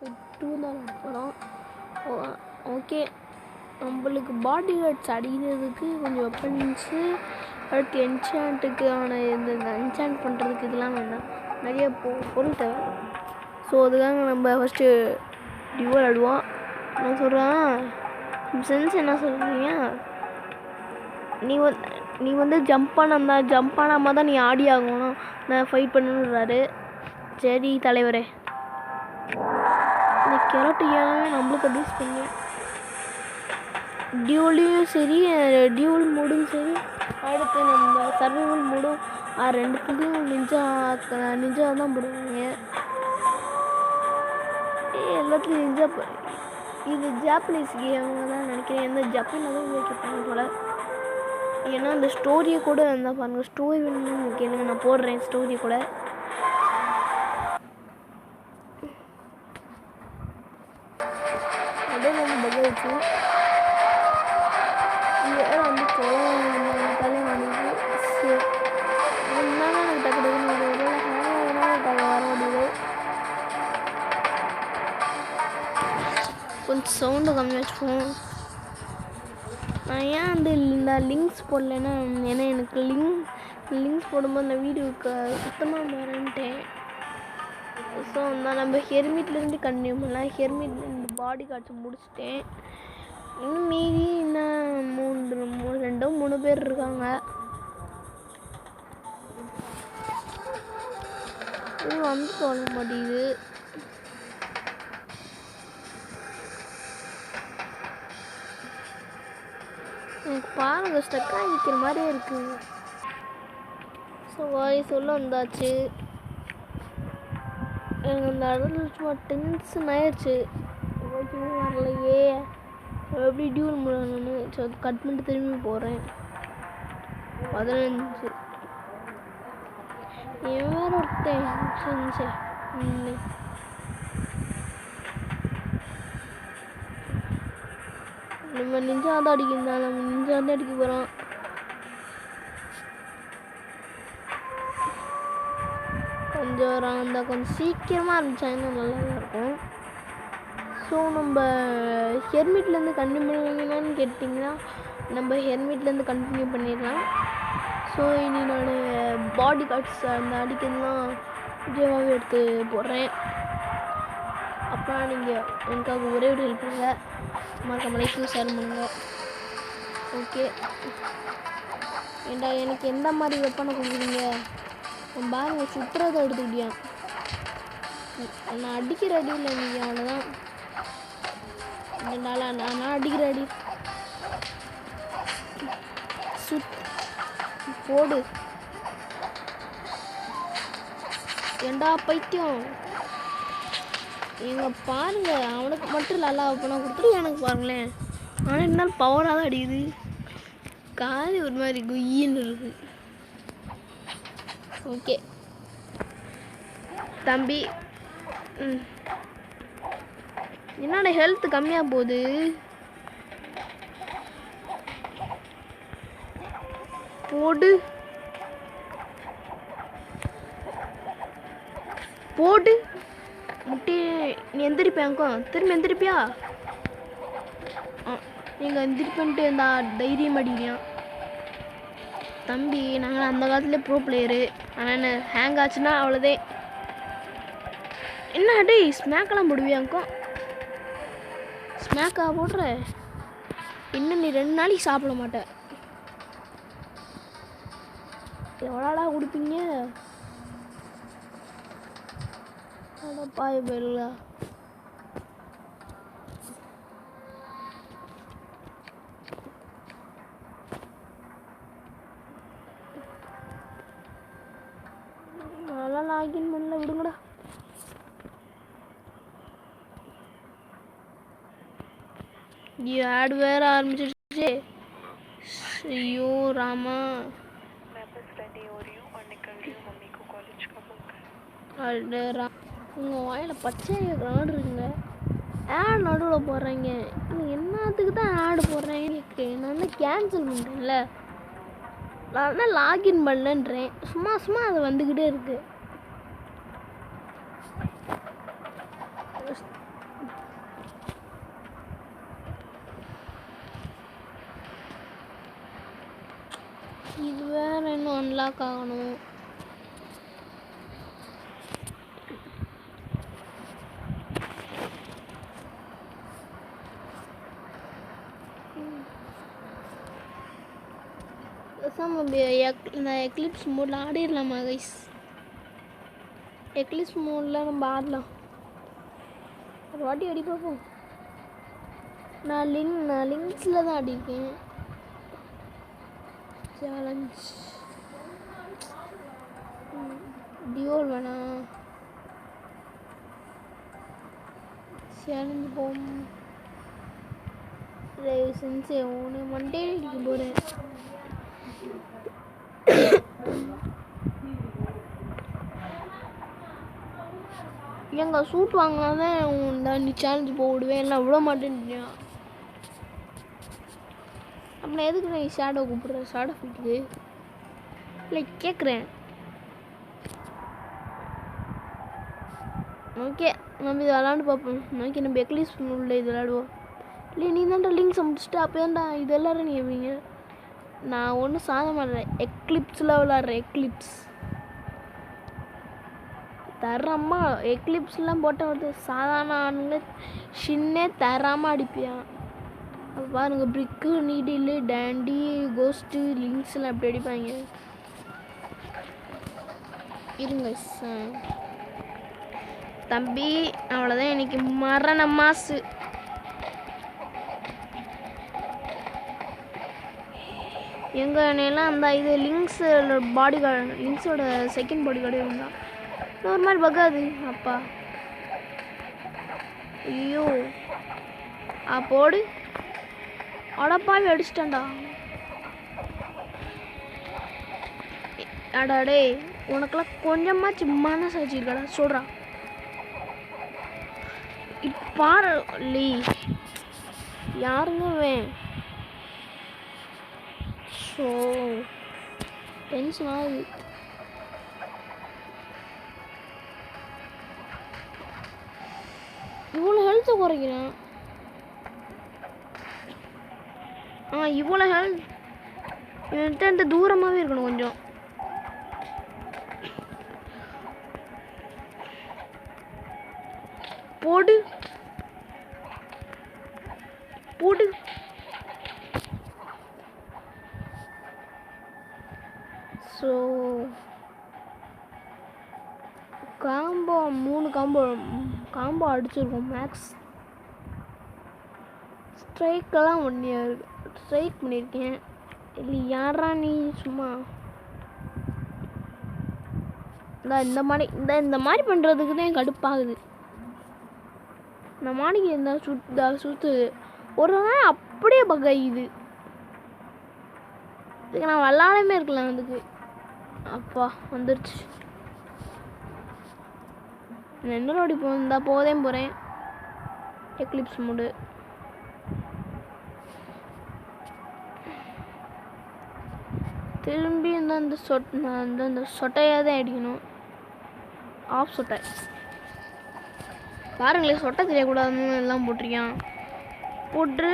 2 தான் போகிறோம். ஓகே, நம்மளுக்கு பாடி கார்ட்ஸ் அடிக்கிறதுக்கு கொஞ்சம் வெப்பன்ஸு, அடுத்து என்சாண்ட்டுக்கான இந்த என்சாண்ட் பண்ணுறதுக்கு இதெல்லாம் வேண்டாம், நிறைய பொருள் தேவை. ஸோ அதுக்காக நம்ம ஃபஸ்ட்டு டியூவல் ஆடுவோம். நான் சொல்கிறேன் சென்ஸ் என்ன சொல்கிறீங்க, நீ வந்து ஜம்ப் பண்ணாமல் தான் நீ ஆடி ஆகணும், நான் ஃபைட் பண்ணணுன்றாரு. சரி தலைவரே, இந்த கெரட்டியானவே நம்மளுக்கு அட்வைஸ் பண்ணி டியூலையும் சரி, டியூவல் மூடும் சரி, அடுத்து நம்ம சர்வைவல் மூடும் ரெண்டுத்துலேயும் நிஞ்சா தான் போடுவாங்க. எல்லாத்துலேயும் நிஞ்சா. இது ஜாப்பனீஸ் கேம் தான் நினைக்கிறேன், எந்த ஜப்பானில் தான் வைக்கப்பாங்க போல். ஏன்னா அந்த ஸ்டோரியை கூட இருந்தால் பாருங்கள், ஸ்டோரி வேணும்னு கேளுங்க, நான் போடுறேன் ஸ்டோரி கூட. அப்படியே வந்து பகவச்சு வேறு வந்து தலையும் வாங்கிட்டு இருந்தாலும் எனக்கு டக்கு டக்குன்னு வர முடியுது. கொஞ்சம் சவுண்டு கம்மி வச்சுப்போம். நான் ஏன் இந்த லிங்க்ஸ் போடலைன்னா, ஏன்னா எனக்கு லிங்க்ஸ் போடும்போது நான் வீடியோவுக்கு சுத்தமாக மறந்துட்டேன். ஸோ நம்ம ஹெர்மிட்லேருந்து கண்டினியூ பண்ணலாம். ஹெர்மிட்லேருந்து பாடி கார்ட்ஸ் முடிச்சிட்டேன். இன்னும் மீதி இன்னும் 2-3 பேர் இருக்காங்க. இது வந்து சொல்ல மாட்டேங்குது. எனக்கு பாருங்க ஸ்டக்காக நிற்கிற மாதிரியே இருக்குங்க. ஸோ சொல்ல வந்தாச்சு. எனக்கு அந்த இடத்துல சும்மா டென்ஷன் ஆயிடுச்சு. வரலையே, எப்படி டியூல் முடியணும்னு கட் பண்ணிட்டு திரும்பி போகிறேன். 15 என் வேறு ஒருத்தன் நம்ம நிஞ்சா தான் அடிக்கிறதா, நம்ம நிஞ்சா தான் அடிக்க போகிறோம். கொஞ்சம் சீக்கிரமாக இருந்துச்சாங்கன்னா நல்லா தான் இருக்கும். ஸோ நம்ம ஹெர்மிட்லேருந்து கண்டினியூ பண்ணுவீங்கன்னு கேட்டிங்கன்னா, நம்ம ஹெர்மிட்லேருந்து கண்டினியூ பண்ணிடலாம். ஸோ இனி நான் பாடி கார்ட்ஸ் அந்த அடிக்கிறதுலாம் விஜயமாகவே எடுத்து போடுறேன். அப்புறம் நீங்கள் எனக்காக ஒரே ஒரு ஹெல்ப் பண்ணுங்க, மறக்காம லைக் ஷேர் பண்ணுங்க. ஓகே, ஏண்டா எனக்கு எந்த மாதிரி வெப்பனை கொடுக்குறீங்க? நான் பாருங்க சுற்றுறதை எடுத்துக்கிட்டியா, நான் அடிக்கிற அடியில் எனக்கு அவ்வளோதான். நான் அடிக்கிற அடி போடு. ஏண்டா பைத்தியம், எங்க பாருங்க, அவனுக்கு மட்டும் நல்லா வெப்பனா கொடுத்துட்டு எனக்கு பாருங்களேன். ஆனால் இருந்தாலும் பவராக தான் அடிக்குது, காது ஒரு மாதிரி குயின்னு இருக்கு. ஓகே தம்பி, என்னோட ஹெல்த் கம்மியாக போகுது. போடு போடு முட்டி. நீ எந்திரிப்பேங்கோ, திரும்பி எந்திரிப்பியா? நீங்கள் எந்திரிப்பேன்ட்டு இருந்தா தைரியம் அடிக்கிறியா தம்பி? நாங்கள் அந்த காலத்தில் ப்ரோ பிளேயரு, ஆனால் ஹேங் ஆச்சுன்னா அவ்வளோதே. என்ன டே ஸ்மேக்கெல்லாம் போடுவியாங்கோ? ஸ்மேக்கா போடுற? இன்னும் நீ 2 நாளைக்கு சாப்பிட மாட்டேன். எவ்வளோடா கொடுப்பீங்க? பாய் பெல்லா நல்லா லாகின் பண்ணல, விடுங்கடா. ஆட் வேற ஆரம்பிச்சிருச்சு. ஐயோ रामा, உங்கள் வாயில் பச்சை ஆடு இருக்குங்க. ஆட் நடுவில் போடுறீங்க, என்னத்துக்கு தான் ஆடு போடுறேன்? நான் தான் கேன்சல் பண்ணுறேன்ல, நான் தான் லாகின் பண்ணலன்றேன். சும்மா அது வந்துக்கிட்டே இருக்கு. இது வேற இன்னும் அன்லாக் ஆகணும். இந்த எக்லிப்ஸ் மோடில் ஆடிடலாமா கைஸ்? எக்லிப்ஸ் மோடில் நம்ம ஆடலாம். ஒரு வாட்டி அடி பார்ப்போம். நான் லிங்க்ஸில் தான் ஆடிருக்கேன். சேலஞ்ச் டியோல் வேணாம். சேலஞ்ச் போம். சென்சே ஒன்று மண்டே அடிக்க போகிறேன். எங்க சூட் வாங்கினாதான் நீ சேலஞ்சு போடுவேன், எல்லாம் விட மாட்டேன்னியா. அப்புறம் எதுக்கு நீ ஷேடோ கூப்பிடுற? ஷேடோ ஃபிட்டுக்கு இல்லை கேட்குறேன். ஓகே, நம்ம இது விளாண்டு பார்ப்போம். ஓகே, நம்ம எக்லிப்ஸ் உள்ள இது விளாடுவோம். இல்லை நீ தான்டா லிங்க்ஸ் முடிச்சுட்டு அப்போ தான்டா இது எல்லாரும் நீ எப்படிங்க? நான் ஒன்றும் சாதம் பண்ணுறேன், எக்லிப்ஸில் விளாட்றேன். எக்லிப்ஸ் தரமா எக்லிப்ஸ்லாம் போட்டால் வந்து சாதாரண ஆணுங்க ஷின்னே தராமல் அடிப்பியான். அப்போ பாருங்க, பிரிக்கு, நீடிலு, டேண்டி, கோஸ்ட்டு, லிங்க்ஸ்லாம் எப்படி அடிப்பாங்க இருங்க. தம்பி அவ்வளோதான், இன்னைக்கு மரண மாசு. எங்க என்னெல்லாம் அந்த இது லிங்க்ஸ் பாடி கார்டு, லிங்க்ஸோட செகண்ட் பாடி கார்டு இருந்தால் நார்மல் பகாது. அப்பா ஐயோ போடு. அடப்பாவி அடிச்சிட்டான்டா. அடாடே, உனக்கெல்லாம் கொஞ்சமாச்சு மனசாச்சு இருக்காடா? சொல்றா இப்பாரு லீ யாருங்க ஸோ டென்ஷன் ஆகுது. இவ்வளோ ஹெல்த்தை குறைக்கிறேன். இவ்வளோ ஹெல்த் என்கிட்ட தூரமாகவே இருக்கணும் கொஞ்சம். போடு போடு. ஸோ காம்போ 3 காம்போ அடிச்சிருக்கோம் மேக்ஸ். ஸ்ட்ரைக்கெல்லாம் 1 இயர் ஸ்ட்ரைக் பண்ணியிருக்கேன். இல்லை யாரா நீ சும்மா இந்த மாதிரி பண்ணுறதுக்கு தான் கடுப்பாகுது. இந்த மாடிக்கு இருந்தால் சுற்றுது ஒரு நாள் அப்படியே பகாயுது. இதுக்கு நான் விளாடாமே இருக்கலாம். அதுக்கு அப்பா வந்துருச்சு. என்னோட இப்போ இருந்தால் போகிறேன். எக்லிப்ஸ் மூடு. திரும்பி அந்த சொட்டையாக தான் அடிக்கணும். ஆஃப் சொட்டை பாருங்களேன், சொட்டை தெரியக்கூடாதுன்னு எல்லாம் போட்டிருக்கான். போட்டு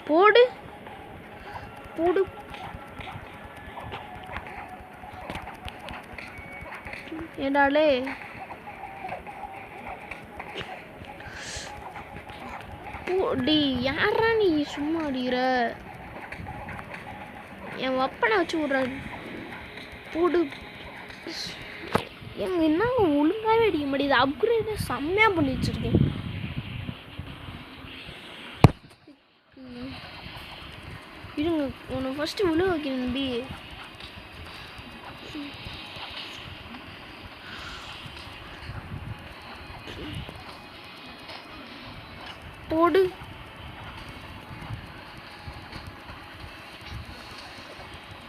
போடு போடு. ஏடாலே போடி. யாரா நீ சும்மா அடிக்கிற? என் வப்பனை வச்சு விட்றாரு. போடு. எங்க என்ன ஒழுங்காகவே அடிக்க முடியுது. அப்கிரேட் செம்மையாக பண்ணி வச்சுருக்கேன். இருங்க, உன்னை ஃபஸ்ட்டு விழு வைக்கிறேன் தம்பி. போடு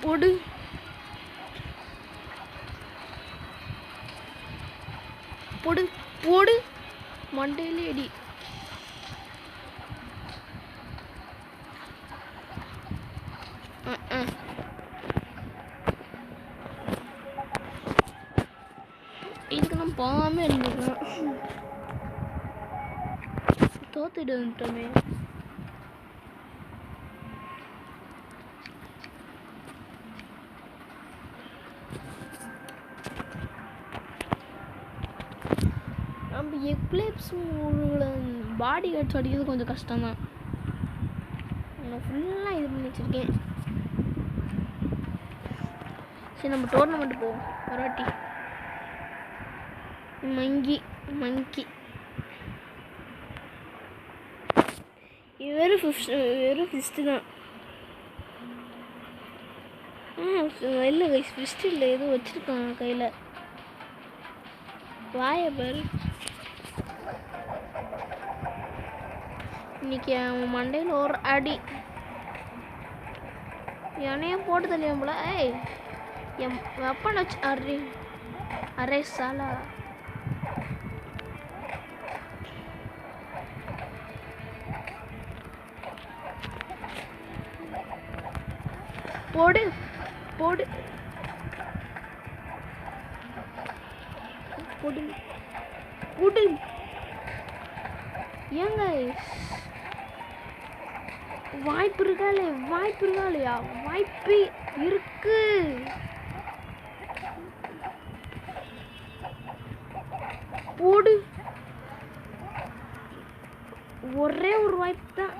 போடு. போடு போடு. மண்டையிலே அடி. இதுக்கு நான் போகாம இருந்துக்கிறேன். தோத்துட்டு வந்துட்டோமே. நம்ம எக்லிப்ஸ் பாடி கார்ட்ஸ் அடிக்கிறது கொஞ்சம் கஷ்டம்தான். நான் ஃபுல்லாக இது பண்ணி வச்சுருக்கேன். சரி நம்ம டோர்னமெண்ட் போவோம் ஒரு வாட்டி. மங்கி வெறும் ஃபிஸ்ட்டு தான். இல்லை கைஸ் ஃபிஸ்ட்டு இல்லை, எதுவும் வச்சுருக்கான் கையில். வாய பாரு. இன்னைக்கு அவன் மண்டையில் ஒரு அடி என்னையே போட்டு தள்ளியும் போல. ஏய் என் வெப்பன் வச்சு அரே சாலா. போடு போடு போடு போடு. ஏங்க வாய்ப்பு இருக்காலையா? வாய்ப்பு இருக்கு. போடு. ஒரே ஒரு வாய்ப்பு தான்.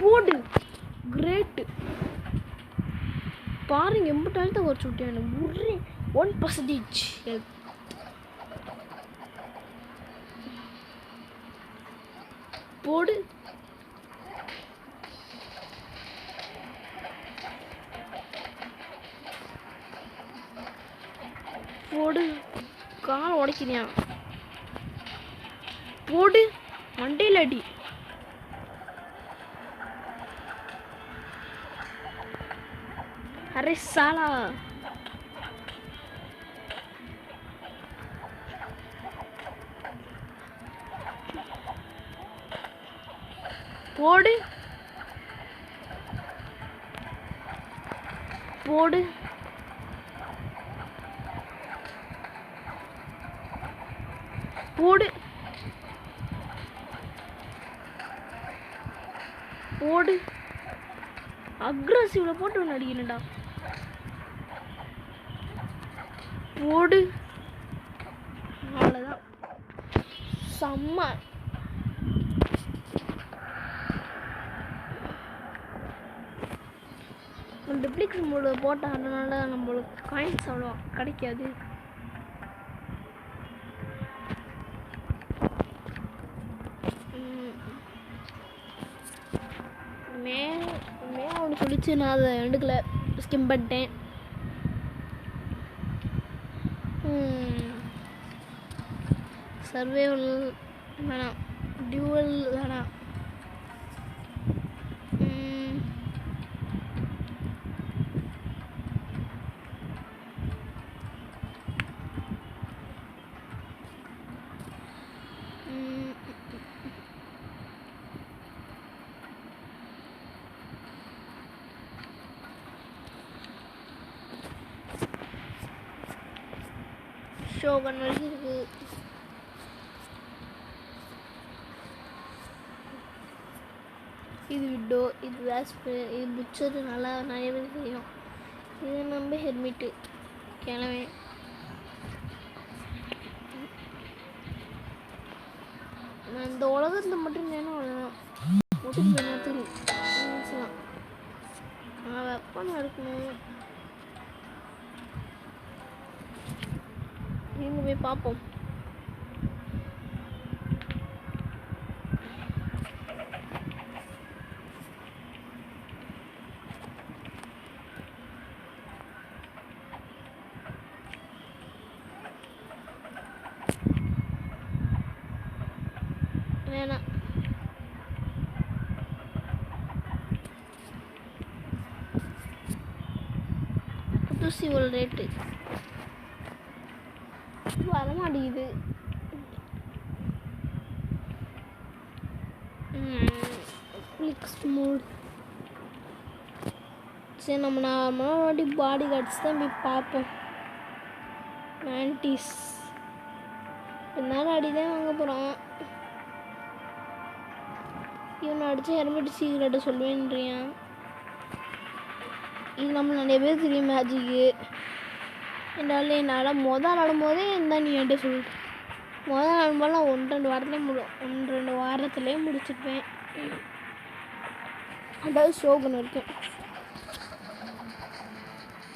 போடு. கிரேட். பாருங்க எம்பிட்டாலும் தான் குறைச்சி விட்டேன். ஒரே 1% ஹெல்ப். போடு. போடு. காலை உடைக்கிறியா? போடு. மண்டையில் அடி. அரே சாலா. போடு போடு. போடு போடு. அக்ரஸிவ்ல போட்டு ஒன்று அடிக்கணும்டா. போடு. அவ்வளோதான். செம்ம. டிப்ளிக்ஸ் மோடு போட்டதுனால நம்மளுக்கு காயின்ஸ் அவ்வளோ கிடைக்காது. ஒன்று சொல்லிச்சு, நான் அதை எடுக்கல, ஸ்கிம் பண்ணிட்டேன். சர்வைவல் வேணாம், டியூவல் வேணாம். ஷோகன் வரைக்கும் இருக்கு. இது விட்டோ, இது வேஸ்பு, இது புச்சரு, நல்லா நிறைய பேர் தெரியும். இது நம்ம ஹெல்மெட்டு கிளம்பி. நான் இந்த உலகத்தில் மட்டும் வேணும் அவ்வளோதான். முடிச்சு நேரத்துக்கு நான் வெப்பன் இருக்கணும். இங்கே போய் பார்ப்போம். வேணாம். புதுசு இவ்வளோ ரேட்டு வரமாட்டேங்குது. சரி, நம்ம நார்மலாக பாடி கார்ட்ஸ் தான் போய் பார்ப்போம். மேண்டிஸ் இருந்தாலும் அடி தான் வாங்க போகிறோம். இவனை அடித்து ஹெல்மெட் சீக்கிரட்டை சொல்லுவேன்றியான். இது நம்ம நிறைய பேர் தெரியும் மேஜிக்கு. என்னால் ஆடும் போதே இருந்தால் நீ என்கிட்ட சொல்லிட்டு முதல் நாள் 1-2 வாரத்துலேயே முடிச்சிருப்பேன். அதாவது ஷோகுன் வரைக்கும்.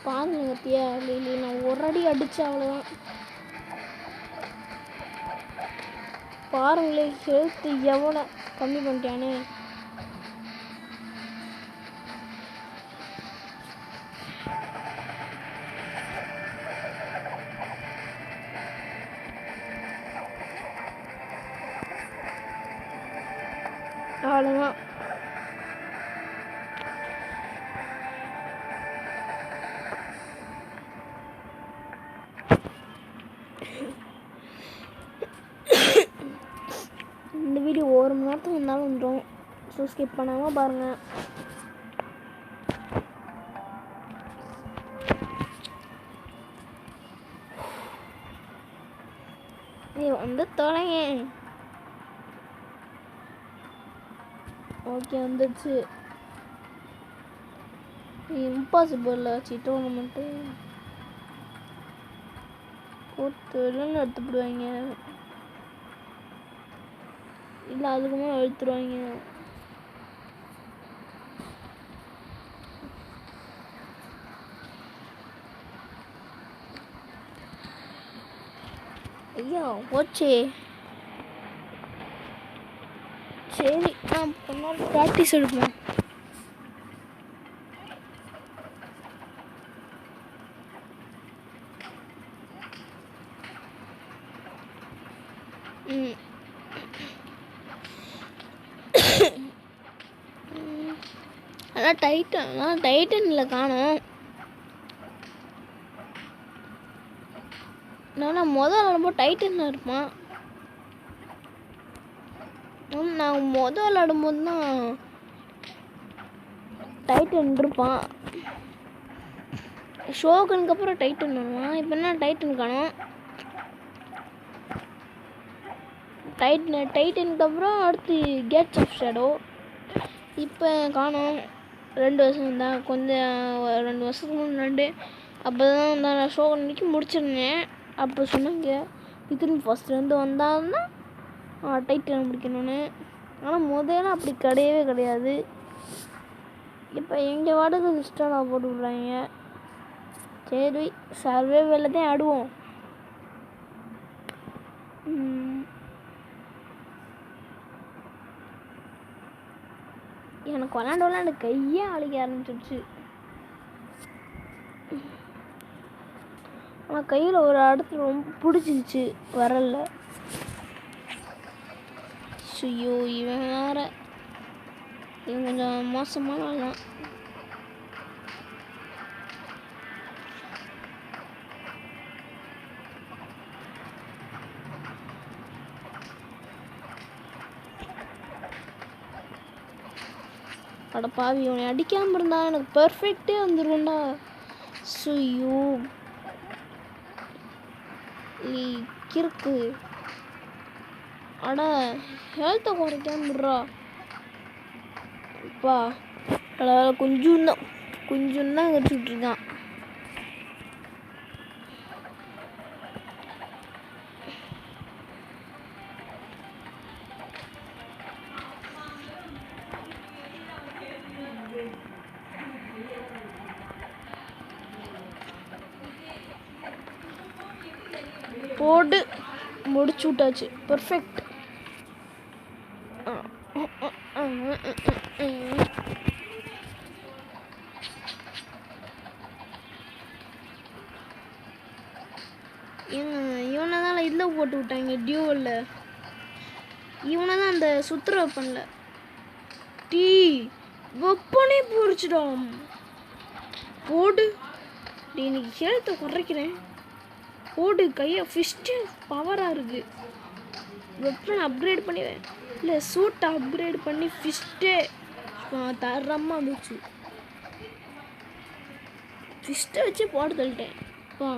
பாருங்க கத்தியா இல்லை நான் ஒரு அடி அடித்தேன் அவ்வளோதான். பாருங்களே ஹெல்த்து எவ்வளோ கம்மி பண்ணிட்டானே. அவ்வளோதான். இந்த வீடியோ 1 மணி நேரத்துக்கு இருந்தாலும் வந்துடும். ஸோ ஸ்கிப் பண்ணாமல் பாருங்கள். நீ வந்து தொலைங்க. ஓகே வந்துடுச்சு. இம்பாசிபிள் ஆச்சு டோர்னமெண்ட்டு. ஒருத்தர்னு எடுத்துப்படுவாங்க, இல்லை அதுக்குமே எடுத்துருவாங்க. ஐயா போச்சே. சரி நான் பொண்ணால் ப்ராக்டிஸ் எடுப்பேன். ஆனால் டைட்டனில் காணோம். நான் முதல் விளாடும்போது டைட்டனில் இருப்பான். நான் முதல் விளாடும்போது தான் டைட்டன் இருப்பான். ஷோகனுக்கு அப்புறம் டைட்டன் வருவான். இப்போ என்ன டைட்டன் காணோம். டைட்டனுக்கு அப்புறம் அடுத்து கேட்ஸ் ஆஃப் ஷேடோ. இப்போ காணோம். 2 வருஷம் தான், கொஞ்சம் 2 வருஷத்துக்கு முன்னாடி அப்போ தான் நான் ஷோகன் அன்றைக்கி முடிச்சிருந்தேன். அப்போ சொன்னாங்க திரும்பி ஃபஸ்ட்லேருந்து வந்தாங்கன்னா டைட்டன் முடிக்கணும்னு. ஆனால் முதல்ல அப்படி கிடையவே கிடையாது. இப்போ எங்கள் வாடகை சிஸ்டராக போட்டு விட்றாங்க. சரி சர்வே வேலை தான் ஆடுவோம். எனக்கு விளாண்டு கையே அழிக்க ஆரம்பிச்சிடுச்சு. ஆனால் கையில் ஒரு இடத்துல ரொம்ப பிடிச்சிருச்சு வரல. ஐயோ இவன் வேற, இவன் கொஞ்சம் மோசமான ஆள் தான். அட பாவி, இவனை அடிக்காமல் இருந்தா எனக்கு பர்ஃபெக்டே வந்துடும்டா. ஐயோ கிறுக்கு. அட ஹெல்த்தை குறைக்காம விட்றா. அப்பா கொஞ்சம் தான் கடிச்சுட்ருக்கான். போட்டு முடிச்சு விட்டாச்சு. பர்ஃபெக்ட். இவனை தான் இதில் போட்டு விட்டாங்க டியூவில். இவனை தான் அந்த சுத்துற வெப்பன்ல வெப்பனே பொறிச்சிடும். போடு இன்னைக்கு ஹெல்த்தை குறைக்கிறேன். போடு கையை ஃபிஸ்ட்டு பவராக இருக்குது. வெப்பன் அப்கிரேட் பண்ணிடுவேன், இல்லை சூட்டை அப்கிரேட் பண்ணி ஃபிஸ்ட்டே தரமாக இருந்துச்சு. ஃபிஸ்ட்டை வச்சு போட்டு தள்ளிட்டேன். பா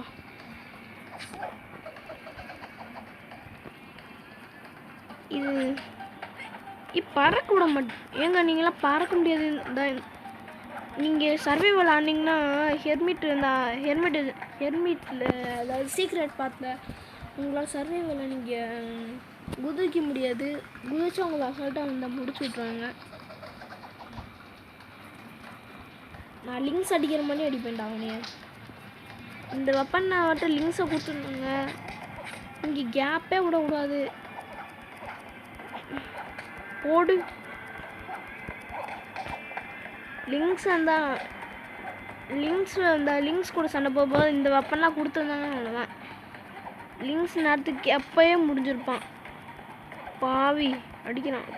இது பறக்க விட மாட்டேன். ஏங்க நீங்களாம் பறக்க முடியாது தான். நீங்கள் சர்வைவல் ஆனீங்கன்னா ஹெர்மிட்டில் அதாவது சீக்ரெட் பார்த்தில் உங்களால் சர்வேவில் நீங்கள் குதிக்க முடியாது. குதிச்சா உங்களை அசால்ட்டாக வந்து முடிச்சு விட்ருவாங்க. நான் லிங்க்ஸ் அடிக்கிற மாதிரி அடிப்பேன்டா அவனையே. இந்த வெப்பன் நான் அவர்கிட்ட லிங்க்ஸை கொடுத்துருந்தாங்க. இங்கே கேப்பே விடக்கூடாது. ஓடு. லிங்க்ஸ் அந்த லிங்க்ஸ் கூட சண்டை போகும்போது இந்த வெப்பன்லாம் கொடுத்துருந்தாங்க. அவ்வளோதான். லிங்க்ஸ் நேரத்துக்கு எப்பயே முடிஞ்சிருப்பான். பாவி அடிக்கிறான்.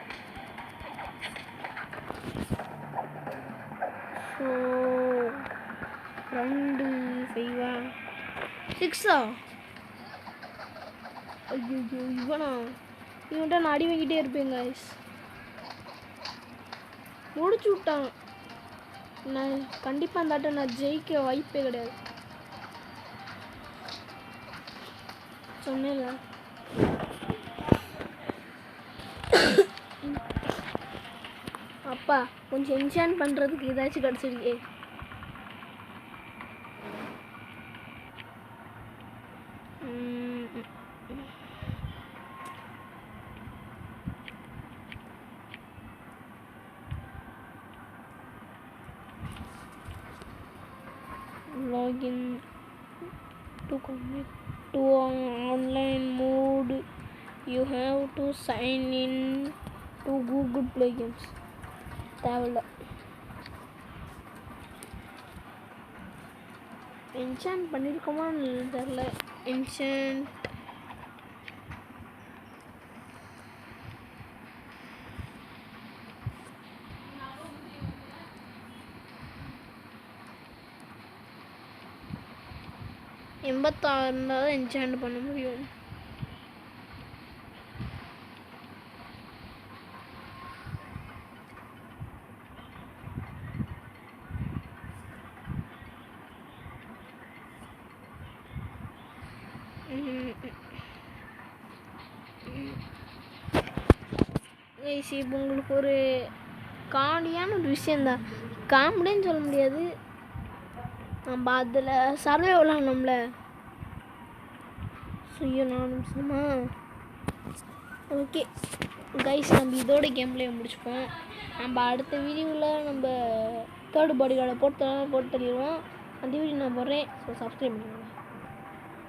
ஸோ 2 5 6 ஐயோ இவன்ட்ட நான் அடி வாங்கிட்டே இருப்பேன் கைஸ். முடிச்சு விட்டான். நான் கண்டிப்பாக அந்த ஆட்டை நான் ஜெயிக்க வாய்ப்பே கிடையாது. சொன்னேன்ல. அப்பா கொஞ்சம் என்ஜாய் பண்ணுறதுக்கு ஏதாச்சும் கிடச்சிருக்கே. Login to connect to online mode. You have to sign in to Google Play Games. தேவையில்ல. என்சாண்ட் பண்ணியிருக்கோமான்னு தெரில. என்சாண்ட் எண்பத்தாறு இருந்தால் தான் என்சாண்ட் பண்ண முடியும். இப்போ உங்களுக்கு ஒரு காமெடியான ஒரு விஷயந்தான். காமெடின்னு சொல்ல முடியாது. நம்ம அதில் சர்வே விளாட்னோம்ல. நிமிஷமா ஓகே கைஸ், நம்ம இதோட கேம் பிளே முடிச்சுப்போம். நம்ம அடுத்த வீடியோவில் நம்ம தேர்டு பாடி கார்டை போட்டு தள்ளிடுவோம். அந்த வீடியோ நான் போடுறேன். ஸோ சப்ஸ்கிரைப் பண்ணுங்கள்.